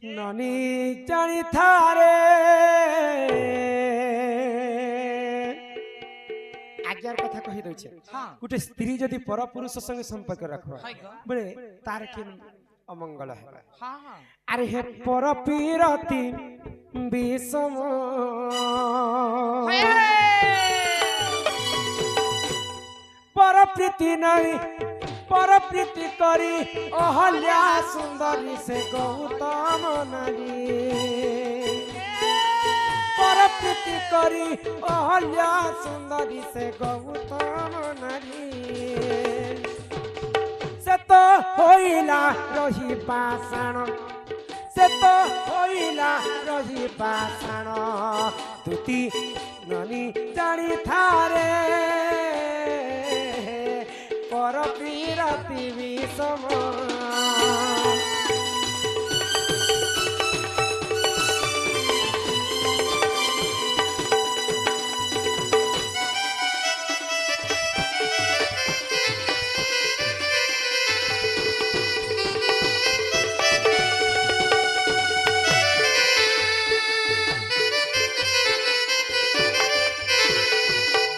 ननी जानी थारे आज्ञार कथा कहि दउछे गुटे स्त्री जदि पर पुरुष संगे संपर्क रखबा बळे तार के अमंगल है। अरे हे पर पीरती विषम पर प्रीति नहीं पर प्रीति करी अहल्या सुंदरी से गौतम नारी पर प्रीति करी अहल्या सुंदरी से गौतम नारी से तो होइला रही पाषाण से तो होइला रही पाषाण तुति ननी जानी थारे पर पीरती विषम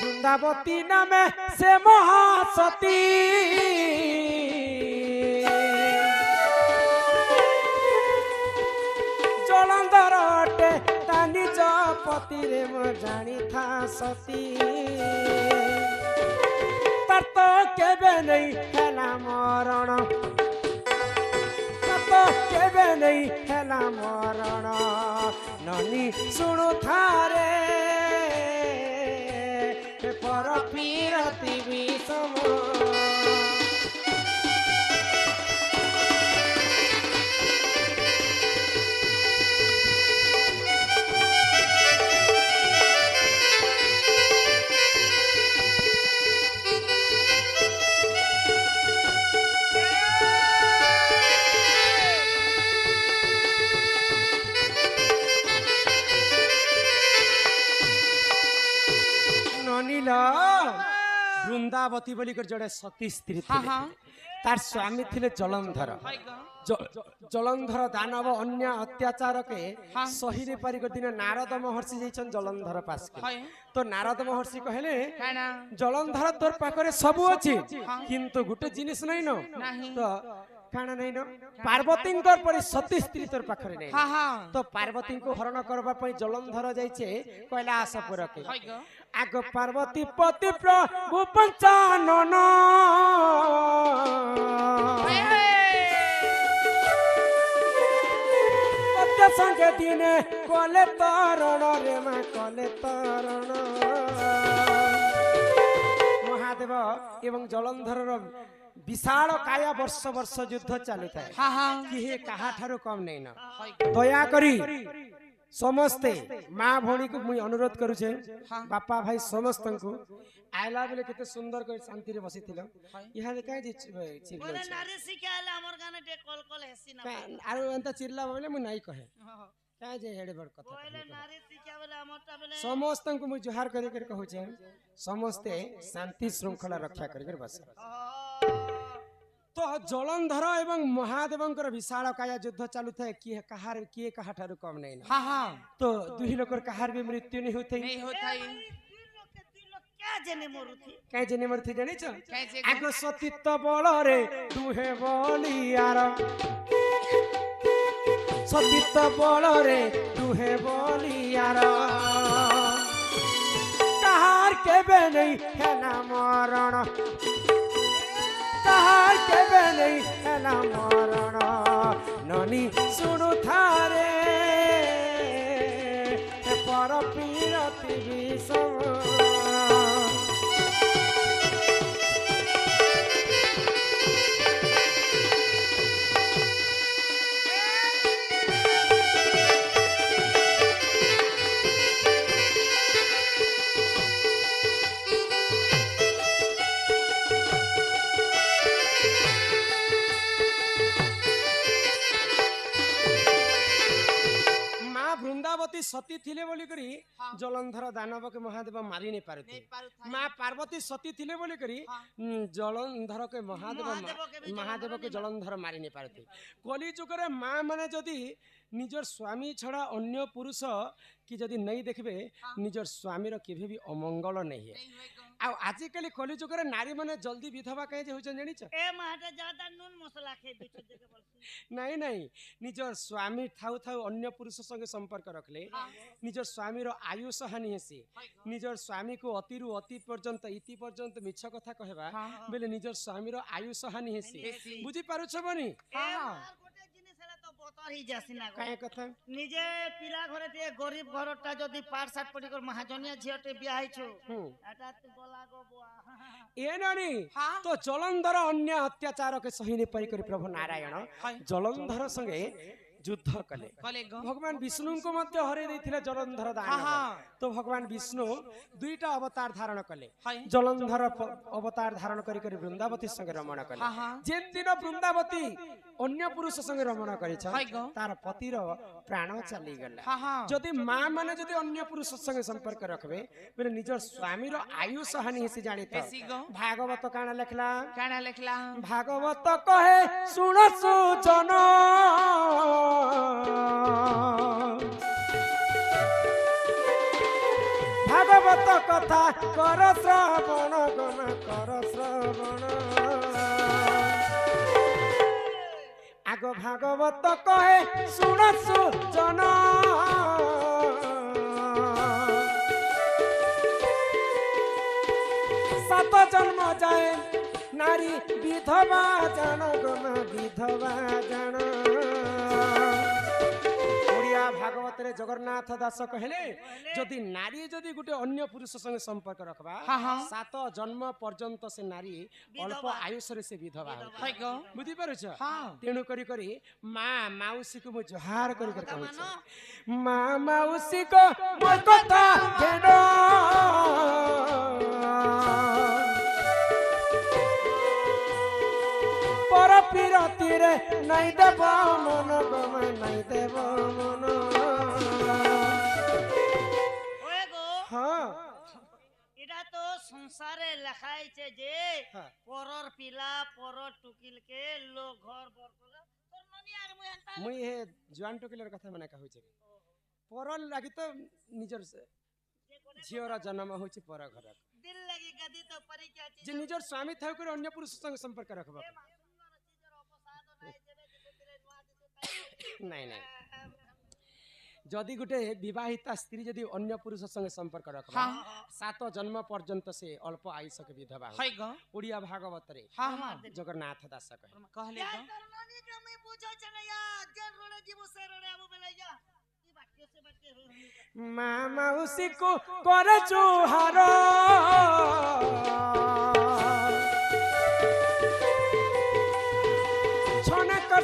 वृंदावती नामे से महासती जलंधर अटे ता निज पति रे म जानी था सती तार तो केबे नहीं हेला मरण तो केबे नहीं हेला मरण ननी सुनु थारे पर पीरती विषम ननीला वृंदावती बोली कर जड़े सती स्त्री तार स्वामी थिले जलंधर जलंधर दानव अन्य अत्याचार के सही रे पारी कर दिन नारद महर्षि जैछन जलंधर पास के तो नारद महर्षि कहले जलंधर तोर पाखरे सब अछि किंतु गुटे जिनिस नै न तो काना नै न पार्वती पर सती स्त्री तोर पाखरे नै तो पार्वती को हरण करबा पई जलंधर जाइछे कैलाशपुर के आग पार्वती पति प्रभु पंचानन संगे दिने कले तरण रे मा कले तरण महादेव एवं जलंधर विशाल काया वर्ष वर्ष युद्ध चलु थाए कि कहा ठारो कम नहीं न दया करी समस्ते माँ भौणी को मुई अनुरोध करू छे बापा भाई समस्त को आइला बेले केते सुंदर कर शांति रे बसी थिलो इहा काई चिरलो बोले नारी सिखाले हमर गाने टे कॉल कॉल हेसी ना आरो एंता चिरला बोले मु नाही कहे काई जे हेडे बड़ कथा बोले नारी सिखा बोले हमरटा बोले समस्त को मु जुहार करे कर कहू छे समस्ते शांति श्रृंखला रक्षा करे कर बस तो जलंधर एवं महादेवंकर विशाल काया युद्ध चालू थे कि कहार किए कहा ठारू कम नहीं तो दुही लोकर कहार भी मृत्यु नहीं होथई क्या जने मरुथी जानी छ आगो सतीत्व बल रे दुहे बलियार सतीत्व बल रे दुहे बलियार कहार केबे नहीं हेना मरण कहार केबे नहीं हेला मरण ननी सुनु थारे पर पीरती विषम सती थिले बोली करी जलंधर दानव के महादेव मारी नहीं पारते माँ पार्वती सती थिले बोली करी जलंधर के महादेव के जलंधर मारी नहीं पारते कली जुग रे माँ माने जदि निजर स्वामी छड़ा अन्य पुरुष कि जदि नहीं देखबे निजर स्वामी रो केभे भी अमंगल नहीं है आ आजिकल कली जुग रे नारी माने जल्दी विधवा कहे जे होचन जानिछ ए माटे ज्यादा नून मसला खे बिच देके बोलसी नहीं नहीं निजर स्वामी थाउ थाउ अन्य पुरुष संगे संपर्क रखले निजर स्वामी रो आयुष हानि हेसी निजर स्वामी को अतिरु अति पर्यंत इति पर्यंत मिछ कथा कहबा बेले निजर स्वामी रो आयुष हानि हेसी बुझी पारुछ बनी ए मार गोटे जिनिस हेला तो बतर ही जासिना गो काहे कथा निजे पिला घरे ते गरीब घरटा जदी पाठ साठ पड़ी कर महाजनिया झियटे बियाह हिछु एटा तू गला गो बुआ ए नानी तो जलंधर अन्य अत्याचार के सहिने परि करी प्रभु नारायण जलंधर संगे युद्ध कले भगवान विष्णु को मध्य हरे देथिले जलंधर दान तो भगवान विष्णु दुईटा अवतार धारण कले जलंधर अवतार धारण करी करी वृंदावती संगे रमण कले जेन दिन वृंदावती अन्य पुरुष संगे रमण करी तार पतिर प्राण चली गला जदि मां माने जदि अन्य पुरुष संगे संपर्क रखबे बेले निजर स्वामी रो आयुष हानि हेसी जानि त भागवत काना लेखला भागवत कहे सुन सुजन भागवत कथा कर श्रवण गण कर श्रवण आग भागवत कहे सुन सुजन सात जन्म जाए नारी विधवा जान गण विधवा जान भागवत रे जगन्नाथ दास कहले जदि नारी जदि गुटे अन्य पुरुष संगे संपर्क रखबा सात जन्म पर्यंत से नारी अल्प आयुष रे से विधवा हो बुझी पारुछ तेणु करी करी मां माउसी को मु जोहार करी कर कहू छ मां माउसी को मोर कथा घेनो पर पिरती रे नहीं देव मन गम नहीं देव मन संसारे লেখাই ছে যে পরর পিলা পরর টুকিল কে লোক ঘর বর করে তোর ননি আর মুই এন্তা মুই হে জওয়ান টুকিলের কথা মানে কহু ছে পরর লাগি তো নিজর ঝিওরা জন্ম होछि पर घर दिल लगी गदी तो परीक्षा जे निजर स्वामी थाउ कर अन्य पुरुष संग संपर्क रखबा नहीं नहीं जदि गुटे विवाहिता स्त्री जदि अन्य पुरुष संगे संपर्क रखबा सात जन्म पर्यंत से अल्प आयुष के विधवा हो ओडिया भागवत रे जगन्नाथ दास कहले तरनानी के मैं पूछो छनया जे रोड़े जीव से रोड़े आबो बेलैया ई बात से बात मामा उसी को करे जोहार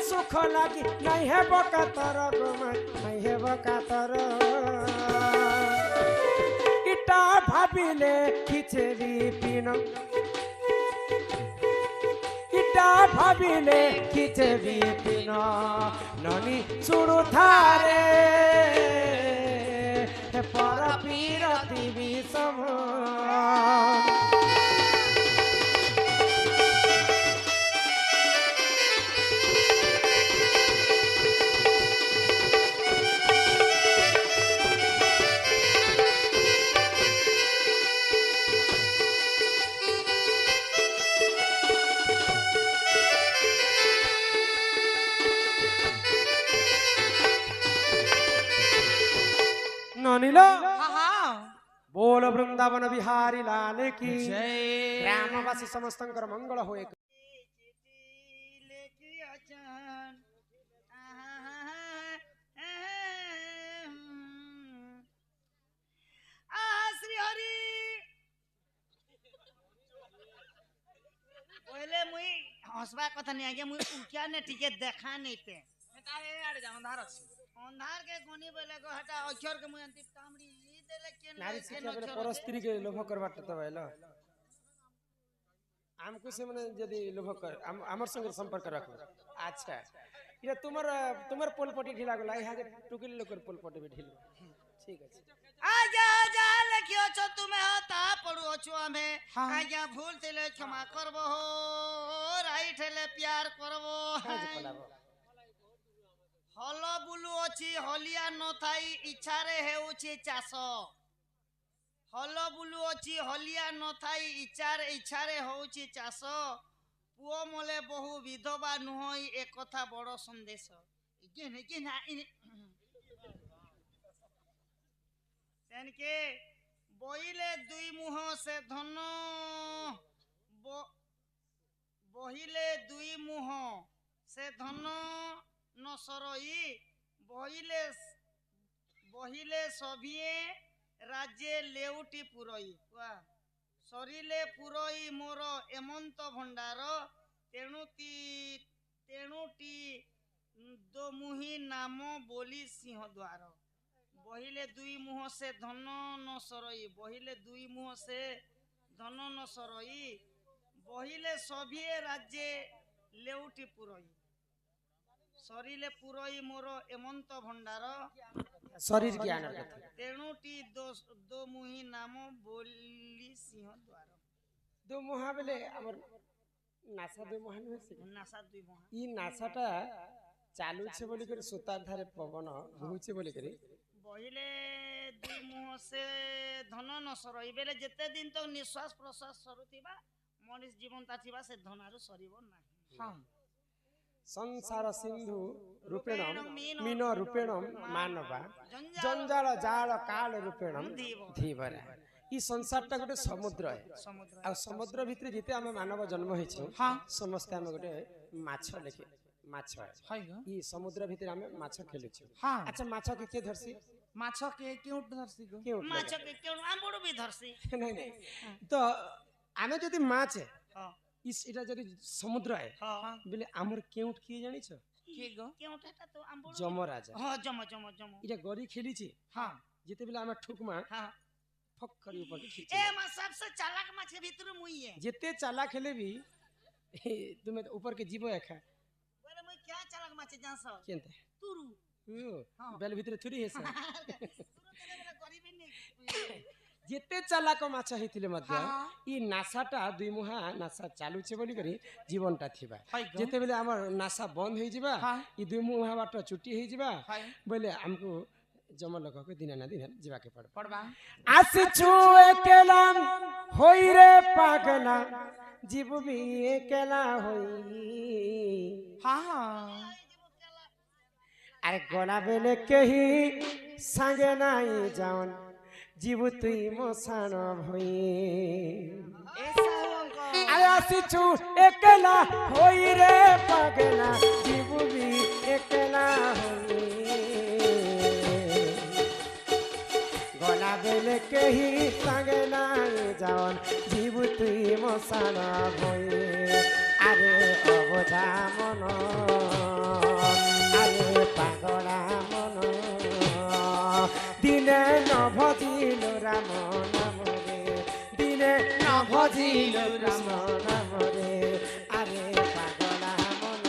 सुख लागी नहीं है बकातर गम नहीं है बकातर इटा भाबिले खिचड़ी पिन इटा भाबिले खिचड़ी पिन ननी सुरु थारे पर पीरती विषम ननिलो बोल वृंदावन बिहारी लाल की जय ग्रामवासी समस्तंकर मंगल होए श्री हरि पहले मुई हंसबा कथा नहीं आगे मुई उठिया ने टिके देखा नहीं पे एटा हे आड़े अंधार अछि अंधार के गोनी बेले को हटा अक्षर के मुई अंतिम तामड़ी ई देले केन नारी शिक्षा बेले परस्त्री के लोभ करबाट त भइलो हमको से माने यदि लोभ कर हमर संग संपर्क रखो अच्छा ये तुमर पोलपटी ढिला गला यहाँ के टुकिल लोकर पोलपटी भी ढिल ठीक अछि आजा आजा लखियो छ तुमे हता पड़ो छ हमें आजा भूल तेले क्षमा करबो हो राइट हेले प्यार करबो काज कलाबो हलो बुल ବୁଲୁ ଅଛି ହଲିଆ ନଥାଇ ଇଚ୍ଛାରେ ହେଉଛି ଚାଷ ହଲ ବୁଲୁ ଅଛି ହଲିଆ ନଥାଇ ଇଚ୍ଛାରେ ହେଉଛି ଚାଷ ପୁଅ ମଲେ ବହୁ ବିଧବା ନୁହଁ ଏ କଥା ବଡ଼ ସନ୍ଦେଶ ସେନକେ ବହିଲେ ଦୁଇ ମୁହଁ ସେ ଧନ ବହିଲେ ଦୁଇ ମୁହଁ ସେ ଧନ ନ ସରଇ ବହିଲେ ସଭିଏ ରାଜ୍ୟ ଲେଉଟି ପୁରଇ ସରିଲେ ପୁରଇ ମୋର ଏମନ୍ତ ଭଣ୍ଡାର ତେଣୁଟି ଦୋମୁହିଁ ନାମ ବୋଲି ସିଂହ ଦ୍ୱାର ବହିଲେ ଦୁଇ ମୁହଁ ସେ ଧନ ନ ସରଇ ବହିଲେ ଦୁଇ ମୁହଁ ସେ ଧନ ନ ସରଇ ବହିଲେ ସଭିଏ ରାଜ୍ୟ ଲେଉଟି ପୁରଇ ସରିଲେ ପୁରଇ ମୋର ଏମନ୍ତ ଭଣ୍ଡାର ଶରୀର ଜ୍ଞାନ ତେଣୁଟି ଦୋମୁହିଁ ନାମ ବୋଲି ସିଂହ ଦ୍ୱାର ଦୋମୁହା ବେଲେ ଆମର ନାସା ଦୋମୁହା ନୁହେଁ ନାସା ଦୁଇ ମୁହା ଇ ନାସାଟା ଚାଲୁଛେ ବୋଲି କରି ସୁତା ଧାରେ ପବନ ବହୁଛେ ବୋଲି କରି ବହିଲେ ଦୁଇ ମୁହଁ ସେ ଧନ ନ ସରଇ ବେଲେ ଯେତେ ଦିନ ତ ନିଶ୍ୱାସ ପ୍ରଶ୍ୱାସ ସରୁଥିବା ମଣିଷ ଜୀବନଟା ଥିବା ସେ ଧନାରୁ ସରିବ ନାହିଁ ସଂସାର ସିନ୍ଧୁ ରୂପେଣମ ମୀନ ରୂପେଣମ ମାନବା ଜଞ୍ଜାଳ ଜାଳ କାଳ ରୂପେଣମ ଧୀବରା ଇ ସଂସାରଟା ଗୋଟେ ସମୁଦ୍ର ଆଉ ସମୁଦ୍ର ଭିତରେ ଯେତେ ଆମେ ମାନବ ଜନ୍ମ ହେଇଛୁ ସମସ୍ତେ ଆମେ ଗୋଟେ ମାଛ ଲେଖେ ମାଛ ଇ ସମୁଦ୍ର ଭିତରେ ଆମେ ମାଛ ଖେଲୁଛୁ ଆଚ୍ଛା ମାଛ କେ କିଏ ଧରସି ମାଛ କେ କେଉଁ ଧରସି ମାଛ କେ କେଉଁ ଆମ୍ବଡ ବି ଧରସି ନାଇଁ ନାଇଁ ତ ଆମେ ଯଦି ମାଛ এটা যদি সমুদ্র হয় বলে আমার কেউট কি জানিছ কেউটা তো আম্বড় যমরাজা জম এটা গরি খেলিছে যেতে বেলে আমরা ঠুকমা ফক করি উপর খিচে এ মা सबसे চালাক মাছ ভিতর মুই যেতে চালাক হেলে বি তুমি উপর के जीव एखा বলে মুই क्या চালাক মাছ জানছ কেনতে তুরু বেল ভিতরে থুরি হেসা তুরু কেনে বলে গরিবি নি যেতে চালাক মাছ হইতিলে মধ্যে ই নাসাটা দুই মুহা নাসা চালুছে বলি করি জীবনটা থিবা যেতে বেলে আমার নাসা বন্ধ হই ଯିବା ই দুই মুহা বাট ছুটি হই ଯିବା বলে আমকু জম লোককে দিনে না দিনে যাবাকে পড়বা আসছু একলা হই রে পাগলা জীববি একলা হই আরে গলা বেলে কেহি সাঙ্গে নাই যাওন জীবু তুই মশান ভই আরে আসছু একলা হই রে পাগলা জীববি একলা হই গলা বেলে কেহি সাঙ্গে নাই যাওন জীবু তুই মশান ভই আরে অবধা মন আরে পাগলা মন দিনে নভজিল রাম নামরে দিনে নভজিল রাম নামরে আরে পাগলা মন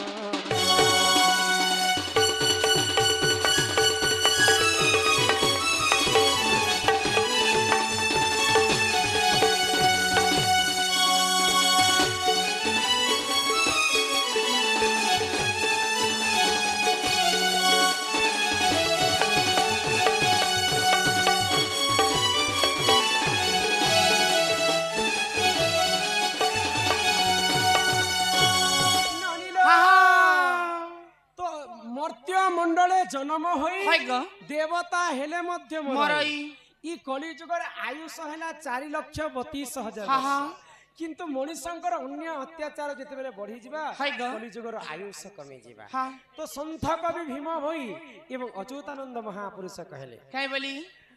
জন্ম হই দেবতা হেলে মধ্য মরই ই কলি যুগর আয়ুষ হেলা 4,32,000 কিন্তু মনুষ্যঙ্কর অন্য অত্যাচার যেতেবেলে বড়ি যা কলি যুগর আয়ুষ কমি যা তো সন্থ কবি ভীম ভই এবং অচ্যুতানন্দ মহাপুরুষ কহিলে কাই বলি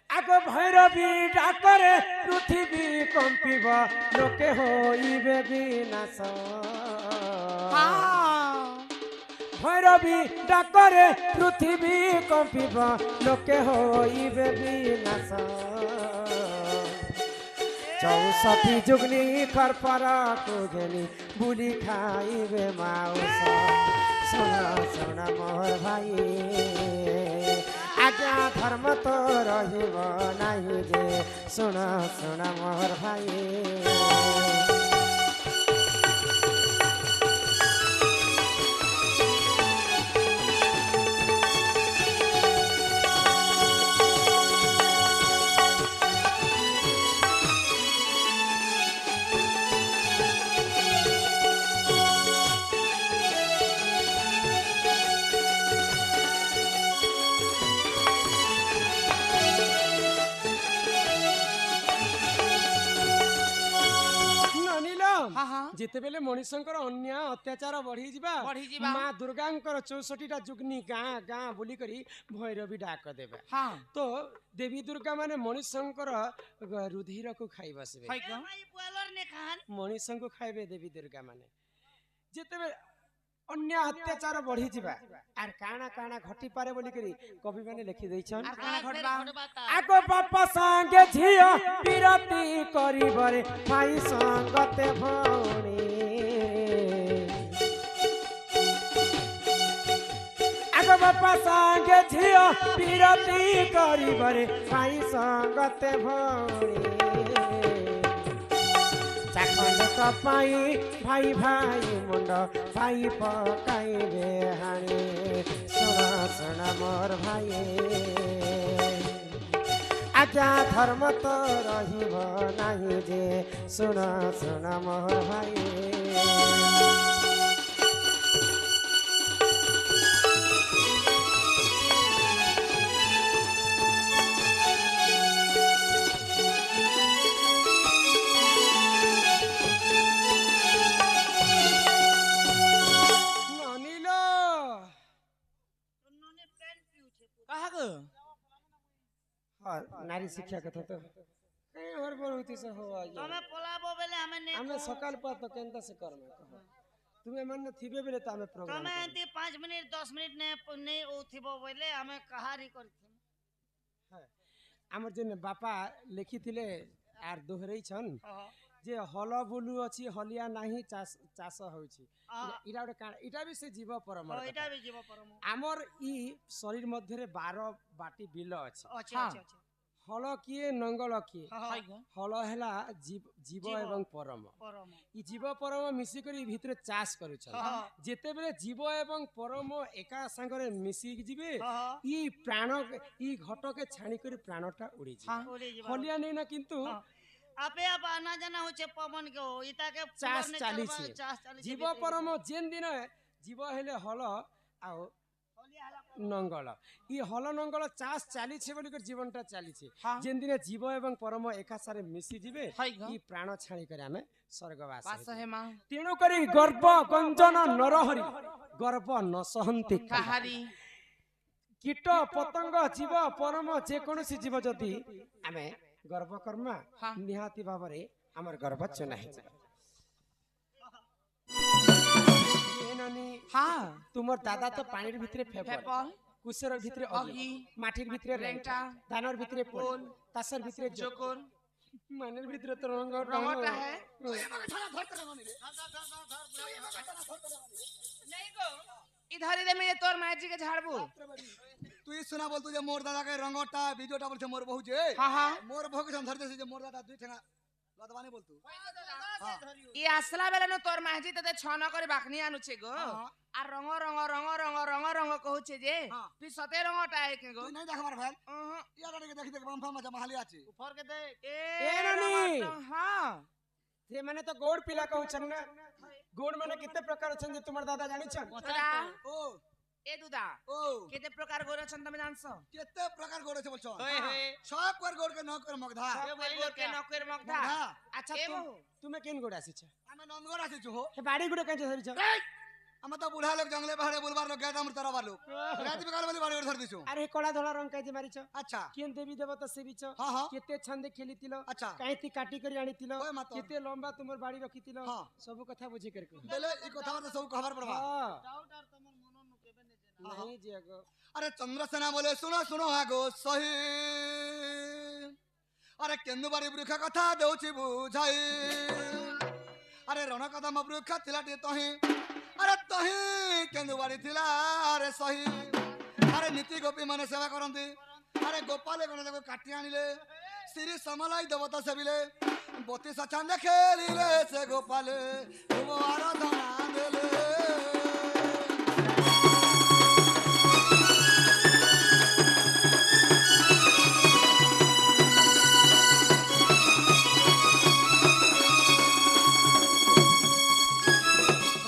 আগ ভৈরবী ডাকরে পৃথিবী কম্পিব লোকে হইবে বিনাশ ভৈরবী ডাকরে পৃথিবী কম্পিব লোকে হইবে বিনাশ 64 যুগনি খরপরা কুগনি বুলি খাইবে মাউস শোনা শোনা মোর ভাই আজ্ঞা ধর্ম তো রহিব নাই যে শোনা শোনা মোর ভাই ଯେତେବେଳେ ମଣିଷଙ୍କର ଅନ୍ୟାୟ ଅତ୍ୟାଚାର ବଢିଯିବା ବଢିଯିବା। ମା ଦୁର୍ଗାଙ୍କର 64ଟା ଯୁଗ୍ନି ଗାଁ ଗାଁ ବୁଲିକରି ଭୈରବୀ ଡାକ ଦେବେ ହଁ ତ ଦେବୀ ଦୁର୍ଗା ମାନେ ମଣିଷଙ୍କର ରୁଧିରକୁ ଖାଇ ବସିବେ হয় গো ଭାଇ ପୁଆଲର ନେ ଖାନ ମଣିଷଙ୍କୁ ଖାଇବେ ଦେବୀ ଦୁର୍ଗା ମାନେ ଯେତେବେଳେ ଅନ୍ୟ ଅତ୍ୟାଚାର ବଢିଯିବା ଆର କାଣା କାଣା ଘଟିପାରେ ବୋଲିକରି କବି ମାନେ ଲେଖି ଦେଇଛନ୍ আর কানা ঘটবা ଆଗ ବାପା ସାଙ୍ଗେ ଝିଅ ବିରତି କରିବରେ ଭାଇ ସଙ୍ଗତେ ଭଉଣୀ ଆଗ ବାପା ସାଙ୍ଗେ ଝିଅ ବିରତି କରିବରେ ଭାଇ ସଙ୍ଗତେ ଭଉଣୀ ଚାଖଣ୍ଡକ ପାଇଁ ଭାଇ ଭାଇ ମୁଣ୍ଡ ଭାଇ ପକାଇବେ ହାଣି ଶୁଣ ଶୁଣ ମୋର ଭାଇ ଆଜ୍ଞା ଧର୍ମ ତ ରହିବ ନାହିଁ ଯେ ଶୁଣ ଶୁଣ ମୋର ଭାଇ ନନିଲୋ ନନେ ପ୍ୟାନ୍ ପିଉଛେ কাহা গো ହଁ ନାରୀ ଶିକ୍ଷା କଥା ତ କାଇଁ ହରବର ହଉଥିସ ହୋ ଆଜ୍ଞା ତମେ ପଲାବ ବେଲେ ଆମେ ନେ ଆମେ ସକାଳ ପାତ କେନ୍ତା ସେ କରମେ କହ ତୁମେ ମାନେ ଥିବେ ବେଲେ ତ ଆମେ ପ୍ରୋଗ୍ରାମ ତମେ ଏନ୍ତି 5 ମିନିଟ୍ 10 ମିନିଟ୍ ନେ ଓଥିବ ବୋଇଲେ ଆମେ କାହାରି କରିଥିମୁ ଆମର ଯେନ୍ ବାପା ଲେଖିଥିଲେ ଆର ଦୋହରେଇଛନ୍ ଯେ ହଲ ବୁଲୁ ଅଛି ହଲିଆ ନାହିଁ ଚାଷ ହଉଛି ଇଟା ଗୋଟେ କାଣା ଇଟା ବି ସେ ଜୀବ ପରମର ଏଇଟା କଥା। ବି ଯିବ ପରମ ଆମର ଇ ଶରୀର ମଧ୍ୟରେ 12 ବାଟି ବିଲ ଅଛି ଅଛି ହଁ। ଅଛି ଅଛି ହଳ কিয়ে নঙ্গল কিয়ে হয় গো হল হেলা জীব এবং পরম পরম ই জীব পরম মিশিকরি ভিতরে চাষ করুছন হ্যাঁ। যেতেবেলে জীব এবং পরম একা সাঙ্গরে মিশি ଯିବେ হ্যাঁ। ই প্রাণ ই ঘটকে ছানি করে প্রাণটা উড়ি হ্যাঁ। যাবে উড়ি ଯିବ হলিয়া নেই না কিন্তু আপে আপ আনা জানা হচ্ছে পবন কে ইতাকে চাষ পুরনে চালিছে চলবা, চাষ চালিছে জীব ভিতরে। পরম যেন দিন জীব হেলে হল আও হলিয়া হেলা নঙ্গল ই হল নঙ্গল চাষ চালিছে বলি করে জীবনটা চালিছে হ্যাঁ। যেন দিনে জীব এবং পরম একা সারে মিশি ଯିବେ হয় গো ই প্রাণ ছাড়ি করে আমি স্বর্গবাস বাস হে মা তেণু করি গর্ব গঞ্জন নরহরি গর্ব ন সহন্তি কাহারি কীট পতঙ্গ জীব পরম যে কোনসি জীব যদি আমি গর্ব কর্মা হ্যাঁ। নিহাতি ভাବରେ আমার গর্ব চনা হে হ্যাঁ তোমার দাদা তো পানির ভিতরে ফেবল ফেবল কুসের ভিতরে অগি অগি, মাটির ভিতরে রেংটা রেংটা, ধানের ভিতরে পোল পোল, তাসের ভিতরে জোকর জোকর মানের ভিতরে তো রঙ রঙটা হে ইধারে দে মে তোর মাঝি কে ঝাড়বু তুই শোনা বলতো যে মোর দাদাকে রঙটা ভিডিওটা বলছে মোর বহু যে হ্যাঁ হ্যাঁ মোর বহু কে ধরতেছে যে মোর দাদা দুই ঠেঙা লদবানি বলতো ই আসলা বেলে ন তোর মাঝি ততে ছন করে বাকনি আনুছে গো আর রঙ রঙ রঙ রঙ রঙ রঙ কহুছে যে হ্যাঁ। তুই সতে রঙটা একে গো তুই নাই দেখ আমার ভাই উহু, ইয়াটা দেখি দেখ বাম ফাম আছে মাহালি আছে উপর কে দে এ নানি। রঙটা, হ্যাঁ ସେ ମାନେ ତ ଗୋଡ ପିଲା କହୁଛନ୍ ନା ଗୋଡ ମାନେ କେତେ ପ୍ରକାର ଅଛନ୍ତି ତୁମର ଦାଦା ଜାଣିଛନ୍ দাদা ও এ দুদা ও কেতে প্রকার গোর আছেন তুমি জানছো কেতে প্রকার গোড় আছে বলছো হই হই সব কর গোড় কে ন করে মগধা গোর কে নকের মগধা মগধা আচ্ছা এ বহু। ତୁମେ କେନ୍ ଗୋଡ ଆସିଛ আমি নন্দগড় আসিছু হো ହେ ବାଡି ଗୋଡ କାଇଁ ଧରିଛ আমি তো বুড়া লোক জঙ্গলে পাহাড়ে বুলবার লোক গেট আমার তরবার লোক রাত বিকাল বলি বাড়ি ধর দিছু আরে হে কলা ধলা রং কাଇଁ মারিଛ আচ্ছা কেন দেবী দেবতা সেবিଛ হ্যাঁ হ্যাঁ কেতে ଛନ୍ଦে ଖେଳିଥିଲ আচ্ছা କାହିଁତି କାଟି କରି ଆଣିଥିଲ ওই মাতো। କେତେ ଲମ୍ବା ତୁମର ବାଡି ରଖିଥିଲ ହଁ। ସବୁ କଥା ବୁଝି କରି କୁହ বেলে এই কথা বার্তা সব খবর পড়বা ହଁ ডাউট আর তোমার মন নু কেবে নে জানা नहीं जी अगो अरे चंद्रसेना बोले सुनो सुनो आगो सही अरे केन्दुबारी वृक्ष कथा देउछि बुझाई अरे रण कदम वृक्ष थिला टे तही अरे तही केन्दुबारी थिला अरे सही अरे नीति गोपी माने सेवा करंती अरे गोपाल गण देखो काटी आनिले श्री समलाई देवता सेबिले बती सचान खेलिले से गोपाल तुम आराधना देले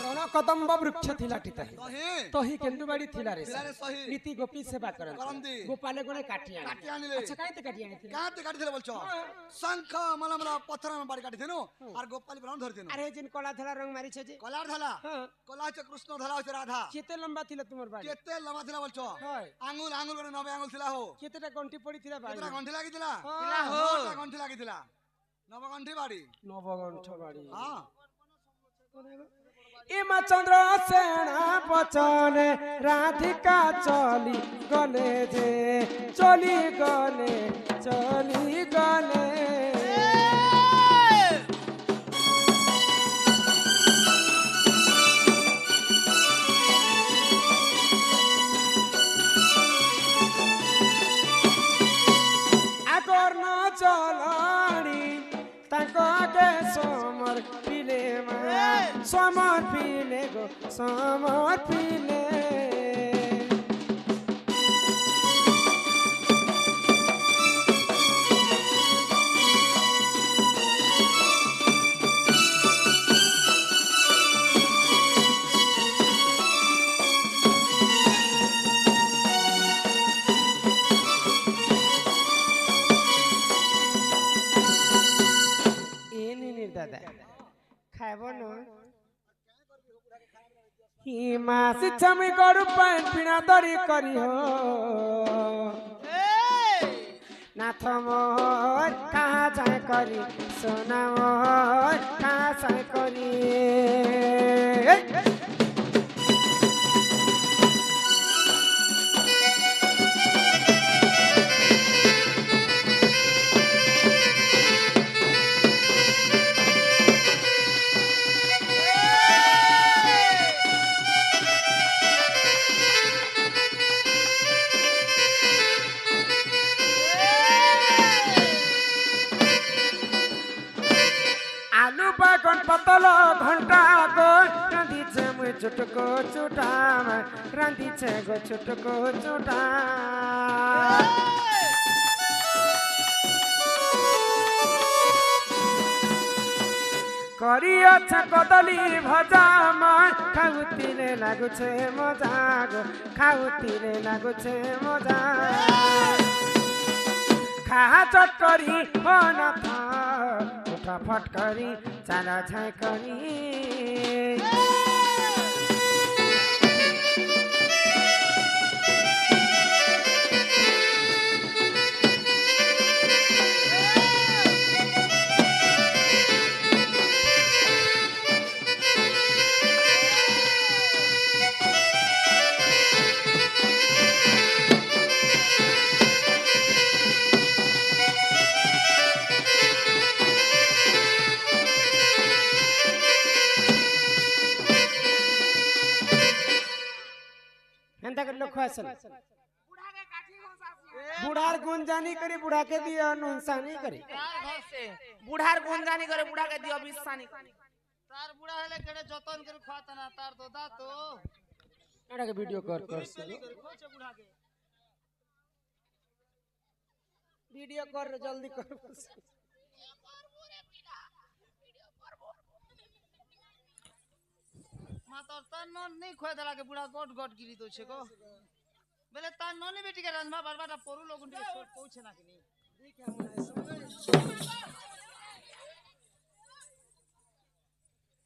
ରଣ କଦମ୍ବ ବୃକ୍ଷ थिला टिता तही तही केंदुबाड़ी थिला रे थिला रे सही। नीति गोपी सेवा करन करंदी। गोपाले गोने काटी काटी आनिले। अच्छा काईते काटी आनी थिला काटे काटी देले बोलछो शंख मलमरा पत्थर में बाड़ी काटी देनु और गोपाल ब्राह्मण धर देनु अरे जिन कला धला रंग मारी छे जे कलार धला हां कला छ कृष्ण धला छ राधा केते लंबा थिला तुमर बाड़ी केते लंबा थिला बोलछो हाय आंगुल आंगुल करे 9 आंगुल थिला हो केतेटा गंठी पड़ी थिला बाड़ी केतरा गंठी लागी थिला थिला हो। 9टा गंठी लागी थिला 9 गंठी बाड़ी नवगंठ बाड़ी हां इमा चंद्र सेना बचन राधिका चली गले जे चली गले आगर न चलाणी ताको आगे समर्पिले गो समर्पिले दादा खाइब न हिमा शिक्षामी गरु पाइन पिना दरी करी हो नाथ मोर कहाँ जाए करी सोना मोर कहाँ जाए करी पतलो घंटा गो रांधी छे मुई छुटको छुटाम रांधी छे गो छुटको छुटा करी अच्छा कदली भजा मान खाउतीरे लागु छे मजा गो खाउतीरे लागु छे मजा खा चट करी हो न था फट करी चाला छाई करी बुढ़ार गुंजानी करी बुढ़ा के दियो नुनसानी करी बुढ़ार गुंजानी करे बुढ़ा के दियो बिस्सानी तार बुढ़ा हेले केड़े जतन कर खाता ना तार दोदा तो एड़ा के वीडियो कर खोचे बुढ़ा के वीडियो कर जल्दी कर मातर तार नन नहीं खोय दला के बुढ़ा गोट गोट गिरी तो छे को बेले तार ननी बेटी के रंधवा बरबाटा पोरु लोगन के छोट पहुंचे ना कि नहीं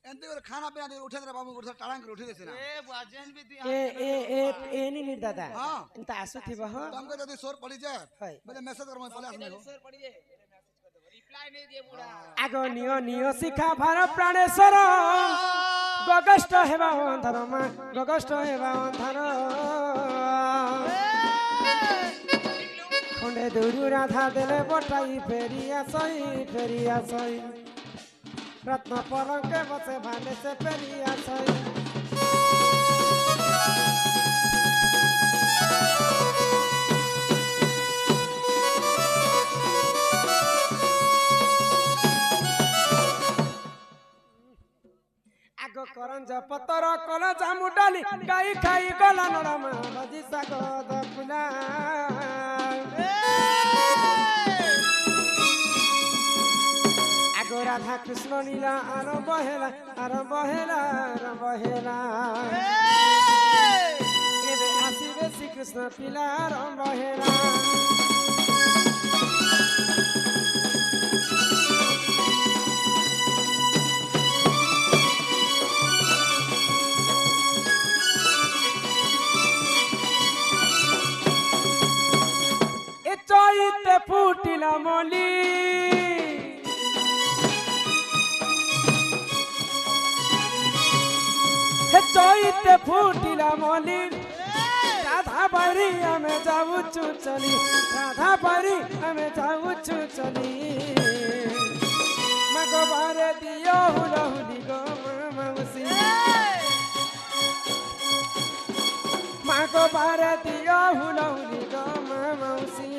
एंते करे खाना पीना दे उठे रे बाबू उठ टाळांग उठे देसे ना ए बाजेन भी दिया ए नी दादा हां इंता आसु थिबा हो तुमको जदी सोर पड़ी जाए हाय बोले मैसेज कर मैं पले आसने हो सर पड़ी जे रिप्लाई नहीं दिए बुढ़ा आगो नियो शिखा भार प्राणेश्वर गगष्ट हेबा धर्म गगष्ट हेबा धर खंडे दूरु राधा देले बटाई फेरिया सई रत्न परंके बसे भाले से फेरिया सई आगो करंज पतर कल जामु डाली गाई खाई गला नरमा बजी साग दकुला आगो राधा কৃষ্ণ লীলা আরম্ভ হেলা আরম্ভ হেলা আরম্ভ হেলা এবে আসিবে শ্রীকৃষ্ণ পিলা আরম্ভ হেলা এ চৈতে ফুটিলা মলি চৈতে ফুটিলা মলি রাধা বাড়ি আমি যাউছু চলি রাধা বাড়ি আমি যাউছু চলি মাগো বারে দিও হুলা হুলি গো মাউসি মাগো বারে দিও হুলা হুলি গো মাউসি